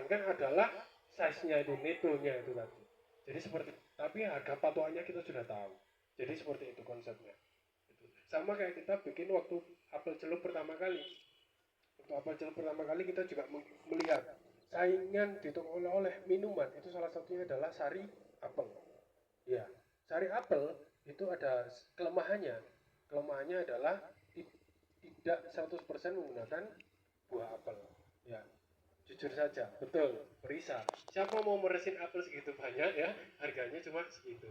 pertahankan adalah size-nya itu, netonya itu tadi. Jadi seperti, tapi harga patokannya kita sudah tahu. Jadi seperti itu konsepnya. Sama kayak kita bikin waktu apel celup pertama kali. Waktu apel celup pertama kali kita juga melihat saingan di toko oleh-oleh minuman itu salah satunya adalah sari apel. Ya, sari apel itu ada kelemahannya. Kelemahannya adalah tidak 100% menggunakan buah apel. Ya, jujur saja, betul, berisa. Siapa mau meresin apel segitu banyak ya, harganya cuma segitu.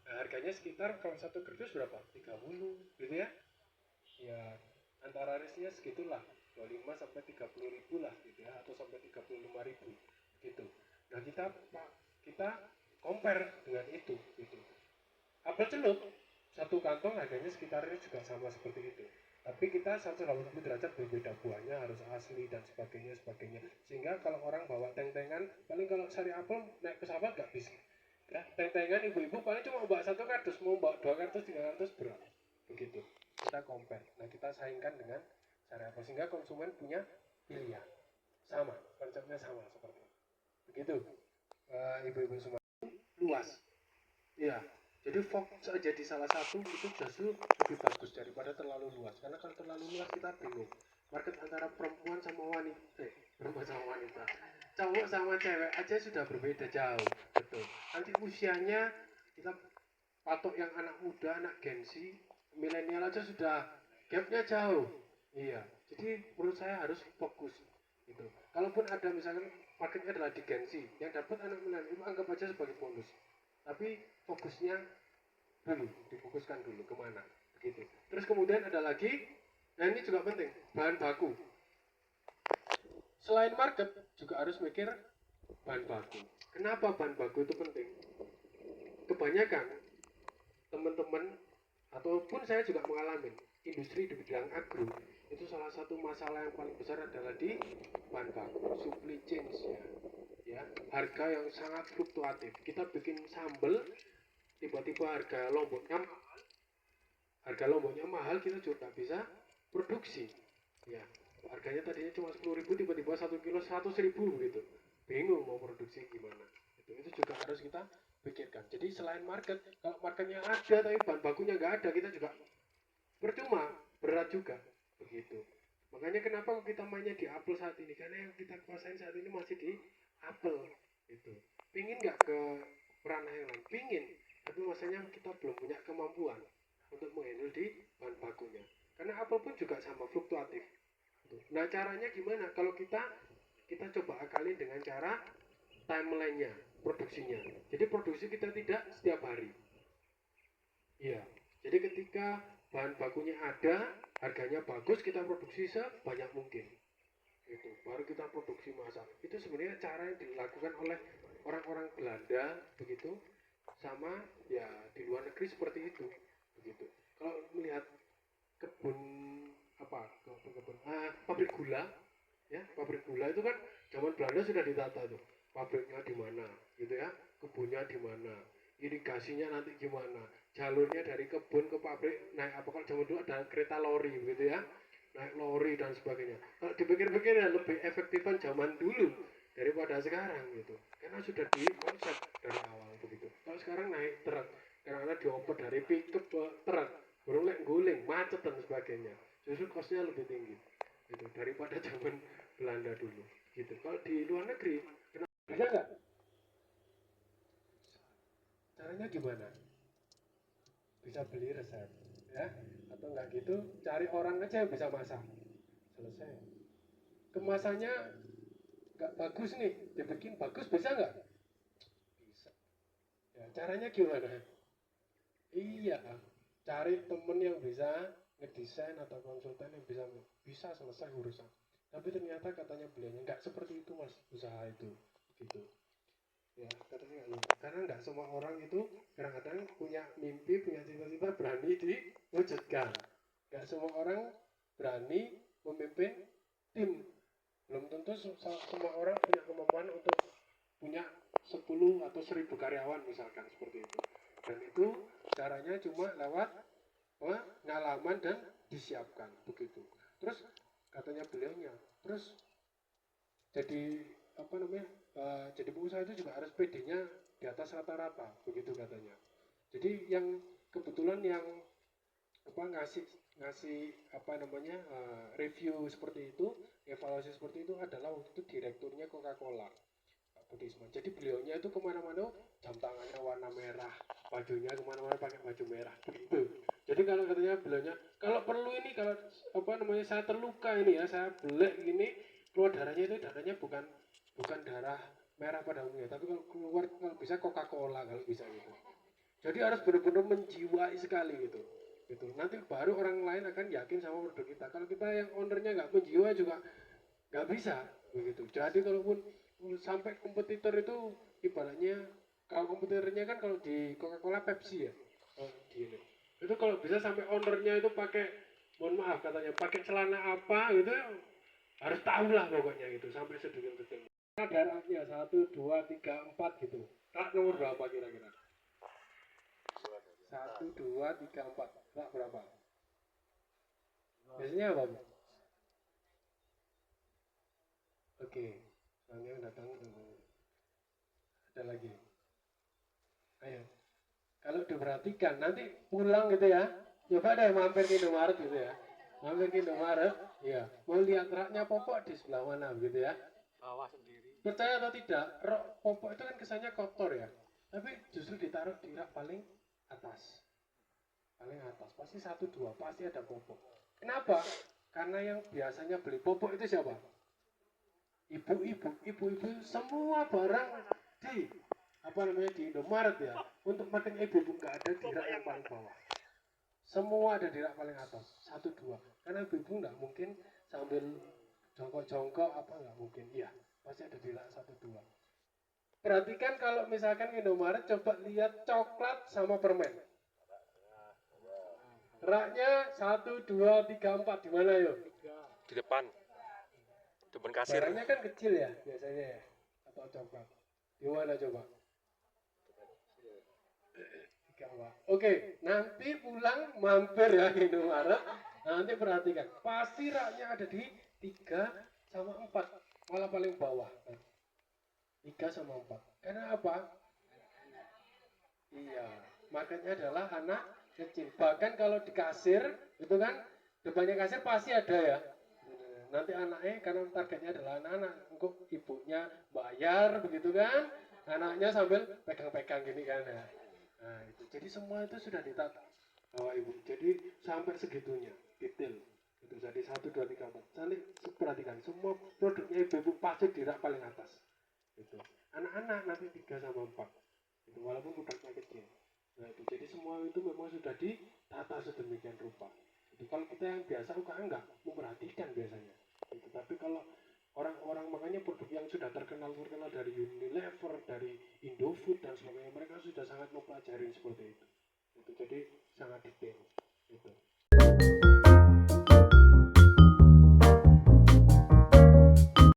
Nah, harganya sekitar kalau satu kardus berapa? 30 gitu ya. Ya, antara resnya segitulah. 25 sampai 30 ribu lah gitu ya, atau sampai 35 ribu gitu. Nah, kita compare dengan itu gitu. Apel celup satu kantong harganya sekitarnya juga sama seperti itu, tapi kita 180 derajat berbeda, buahnya harus asli dan sebagainya, sehingga kalau orang bawa teng-tengan, paling kalau sari apel naik pesawat nggak bisa ya, teng-tengan ibu-ibu paling cuma bawa satu kardus, mau bawa 2 kardus 3 kardus berat begitu. Kita compare, nah kita saingkan dengan sari apel sehingga konsumen punya pilihan, sama konsepnya sama seperti itu. Begitu ibu-ibu semua, luas ya. Jadi fokus aja di salah satu itu justru lebih bagus daripada terlalu luas. Karena kalau terlalu luas kita bingung. Market antara perempuan sama wanita, perempuan sama wanita, cowok sama cewek aja sudah berbeda jauh, betul. Nanti usianya kita patok yang anak muda, anak Gen Z, milenial aja sudah gapnya jauh. Iya. Jadi menurut saya harus fokus. Gitu. Kalaupun ada misalkan marketnya adalah di Gen Z, yang dapat anak milenial anggap aja sebagai bonus. Tapi fokusnya dulu, difokuskan dulu kemana begitu. Terus kemudian ada lagi, nah ini juga penting, bahan baku. Selain market juga harus mikir bahan baku. Kenapa bahan baku itu penting? Kebanyakan teman-teman ataupun saya juga mengalami industri di bidang agro itu salah satu masalah yang paling besar adalah di bahan baku, supply chain ya, harga yang sangat fluktuatif. Kita bikin sambal tiba-tiba harga lomboknya mahal, kita juga nggak bisa produksi ya. Harganya tadinya cuma 10.000, tiba-tiba 1 kilo 100.000 gitu, bingung mau produksi gimana. Itu juga harus kita pikirkan. Jadi selain market, kalau marketnya ada tapi bahan bakunya nggak ada, kita juga percuma, berat juga begitu. Makanya kenapa kita mainnya di apel saat ini, karena yang kita kuasain saat ini masih di apel itu. Pingin nggak ke ranah yang lain? Pingin, tapi masanya kita belum punya kemampuan untuk menghandle di bahan bakunya. Karena apel pun juga sama, fluktuatif. Nah caranya gimana? Kalau kita coba akali dengan cara timelinenya, produksinya. Jadi produksi kita tidak setiap hari. Iya. Jadi ketika bahan bakunya ada, harganya bagus, kita produksi sebanyak mungkin. Itu baru kita produksi massal. Itu sebenarnya cara yang dilakukan oleh orang-orang Belanda begitu, sama ya di luar negeri seperti itu begitu. Kalau melihat kebun pabrik gula ya, pabrik gula itu kan zaman Belanda sudah ditata tuh, pabriknya di mana gitu ya, kebunnya di mana, irigasinya nanti gimana, jalurnya dari kebun ke pabrik naik apa, kalau zaman dulu ada kereta lori gitu ya, naik lori dan sebagainya. Kalau dipikir-pikir ya lebih efektifan zaman dulu daripada sekarang gitu, karena sudah dikonsep dari awal begitu. Kalau sekarang naik truk, karena dioper dari pickup ke truk, baru naik guling, macet dan sebagainya, justru kosnya lebih tinggi gitu daripada zaman Belanda dulu gitu. Kalau di luar negeri, kenapa bisa nggak? Caranya gimana? Bisa beli resep ya, atau enggak gitu cari orang aja yang bisa masak, selesai. Kemasannya nggak bagus nih, dibikin bagus, bisa nggak? Bisa ya. Caranya gimana? Iya, cari temen yang bisa ngedesain atau konsultan yang bisa selesai urusan. Tapi ternyata katanya beliaunya nggak seperti itu mas, usaha itu gitu ya, katanya nggak gitu. Karena nggak semua orang itu kadang-kadang punya mimpi, punya cita-cita, berani diwujudkan. Nggak semua orang berani memimpin tim. Belum tentu semua orang punya kemampuan untuk punya 10 atau 1.000 karyawan misalkan seperti itu. Dan itu caranya cuma lewat pengalaman dan disiapkan begitu. Terus katanya beliaunya, terus jadi apa namanya jadi pengusaha itu juga harus PD-nya di atas rata-rata begitu katanya. Jadi yang kebetulan yang apa ngasih ngasih apa namanya review seperti itu, evaluasi seperti itu adalah waktu itu direkturnya Coca-Cola, Pak Budisman. Jadi beliaunya itu kemana-mana jam tangannya warna merah, bajunya kemana-mana pakai baju merah begitu. Jadi kalau katanya beliaunya kalau perlu ini kalau apa namanya saya terluka ini ya saya belek gini keluar darahnya itu darahnya bukan bukan darah merah pada umumnya tapi kalau keluar kalau bisa Coca-Cola kalau bisa gitu. Jadi harus benar-benar menjiwai sekali gitu. Gitu. Nanti baru orang lain akan yakin sama produk kita. Kalau kita yang ownernya nggak menjiwai juga nggak bisa begitu. Jadi kalaupun sampai kompetitor itu ibaratnya kalau kompetitornya kan kalau di Coca-Cola Pepsi ya. Oh, gini. Itu kalau bisa sampai ownernya itu pakai mohon maaf katanya pakai celana apa gitu harus tahu lah pokoknya gitu sampai sedetail-detail. Darahnya 1, 2, 3, 4 gitu. Tak nomor berapa kira-kira? 1, 2, 3, 4. Tak berapa? Biasanya apa? Oke, soalnya datang ada lagi. Ayo, kalau diperhatikan nanti pulang gitu ya. Coba deh mampir ke Indomaret gitu ya. Mampir ke Indomaret, ya. Mau lihat raknya popok di sebelah mana gitu ya. Bawa sendiri. Percaya atau tidak, rak popok itu kan kesannya kotor ya. Tapi justru ditaruh di rak paling atas. Paling atas, pasti 1, 2, pasti ada popok. Kenapa? Karena yang biasanya beli popok itu siapa? Ibu-ibu semua barang di apa namanya di Indomaret ya untuk makannya ibu-ibu nggak ada di rak yang paling bawah, semua ada di rak paling atas 1, 2 karena ibu-ibu nggak mungkin sambil jongkok-jongkok apa nggak mungkin iya pasti ada di rak 1, 2. Perhatikan kalau misalkan Indomaret coba lihat coklat sama permen raknya 1, 2, 3, 4 di mana yuk? Di depan kasir. Barangnya kan kecil ya biasanya ya atau coklat di mana coba? Oke, nanti pulang mampir ya ke Indomaret. Nanti perhatikan, pasti raknya ada di 3 sama 4, malah paling bawah. 3 sama 4. Karena apa? Iya, makanya adalah anak kecil. Bahkan kalau di kasir, itu kan depannya kasir pasti ada ya. Nanti anaknya karena targetnya adalah anak-anak, untuk ibunya bayar begitu kan, anaknya sambil pegang-pegang gini kan ya. Nah itu jadi semua itu sudah ditata Bapak Ibu. Jadi sampai segitunya detail. Itu jadi 1, 2, 3, 4. Nanti perhatikan semua produknya ibu pasti di rak paling atas. Itu anak-anak nanti 3 sama 4. Itu walaupun produknya kecil. Nah itu jadi semua itu memang sudah ditata sedemikian rupa. Itu kalau kita yang biasa UKM enggak memperhatikan biasanya. Itu tapi kalau orang-orang makanya produk yang sudah terkenal dari Unilever, dari Indofood dan sebagainya mereka sudah sangat mempelajari seperti itu. Jadi sangat detail. Itu.